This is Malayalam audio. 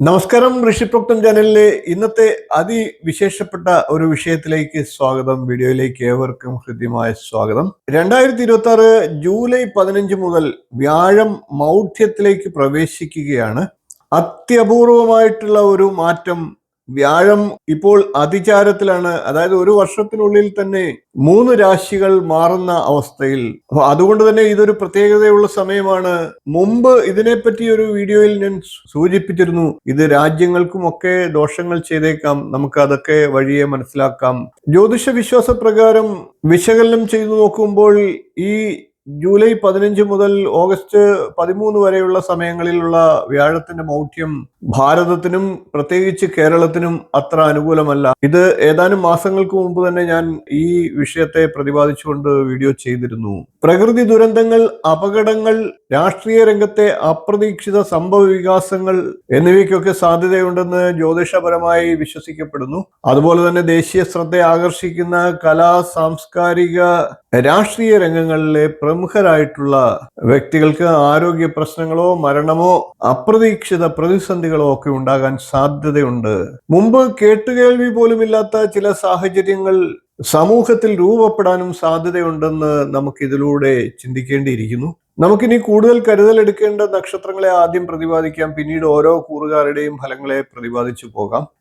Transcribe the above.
നമസ്കാരം. ഋഷിപ്രോക്തം ചാനലിലെ ഇന്നത്തെ അതിവിശേഷപ്പെട്ട ഒരു വിഷയത്തിലേക്ക് സ്വാഗതം. വീഡിയോയിലേക്ക് ഏവർക്കും ഹൃദ്യമായ സ്വാഗതം. 2026 ജൂലൈ 15 മുതൽ വ്യാഴം മൗഢ്യത്തിലേക്ക് പ്രവേശിക്കുകയാണ്. അത്യപൂർവമായിട്ടുള്ള ഒരു മാറ്റം. വ്യാഴം ഇപ്പോൾ അതിചാരത്തിലാണ്. അതായത് ഒരു വർഷത്തിനുള്ളിൽ തന്നെ 3 രാശികൾ മാറുന്ന അവസ്ഥയിൽ. അതുകൊണ്ട് തന്നെ ഇതൊരു പ്രത്യേകതയുള്ള സമയമാണ്. മുമ്പ് ഇതിനെപ്പറ്റി ഒരു വീഡിയോയിൽ ഞാൻ സൂചിപ്പിച്ചിരുന്നു. ഇത് രാജ്യങ്ങൾക്കുമൊക്കെ ദോഷങ്ങൾ ചെയ്തേക്കാം. നമുക്ക് അതൊക്കെ വഴിയെ മനസ്സിലാക്കാം. ജ്യോതിഷ വിശ്വാസ പ്രകാരം വിശകലനം ചെയ്തു നോക്കുമ്പോൾ ഈ ജൂലൈ 15 മുതൽ ഓഗസ്റ്റ് 13 വരെയുള്ള സമയങ്ങളിലുള്ള വ്യാഴത്തിന്റെ മൗഢ്യം ഭാരതത്തിനും പ്രത്യേകിച്ച് കേരളത്തിനും അത്ര അനുകൂലമല്ല. ഇത് ഏതാനും മാസങ്ങൾക്ക് മുമ്പ് തന്നെ ഞാൻ ഈ വിഷയത്തെ പ്രതിപാദിച്ചുകൊണ്ട് വീഡിയോ ചെയ്തിരുന്നു. പ്രകൃതി ദുരന്തങ്ങൾ, അപകടങ്ങൾ, രാഷ്ട്രീയ രംഗത്തെ അപ്രതീക്ഷിത സംഭവ വികാസങ്ങൾ എന്നിവയ്ക്കൊക്കെ സാധ്യതയുണ്ടെന്ന് ജ്യോതിഷപരമായി വിശ്വസിക്കപ്പെടുന്നു. അതുപോലെ തന്നെ ദേശീയ ശ്രദ്ധ ആകർഷിക്കുന്ന കലാ, സാംസ്കാരിക, രാഷ്ട്രീയ രംഗങ്ങളിലെ പ്രമുഖരായിട്ടുള്ള വ്യക്തികൾക്ക് ആരോഗ്യ പ്രശ്നങ്ങളോ മരണമോ അപ്രതീക്ഷിത പ്രതിസന്ധികളോ ഒക്കെ ഉണ്ടാകാൻ സാധ്യതയുണ്ട്. മുമ്പ് കേട്ടുകേൾവി പോലുമില്ലാത്ത ചില സാഹചര്യങ്ങൾ സമൂഹത്തിൽ രൂപപ്പെടാനും സാധ്യതയുണ്ടെന്ന് നമുക്കിതിലൂടെ ചിന്തിക്കേണ്ടിയിരിക്കുന്നു. നമുക്കിനി കൂടുതൽ കരുതൽ എടുക്കേണ്ട നക്ഷത്രങ്ങളെ ആദ്യം പ്രതിപാദിക്കാം. പിന്നീട് ഓരോ കൂറുകാരുടെയും ഫലങ്ങളെ പ്രതിപാദിച്ചു പോകാം.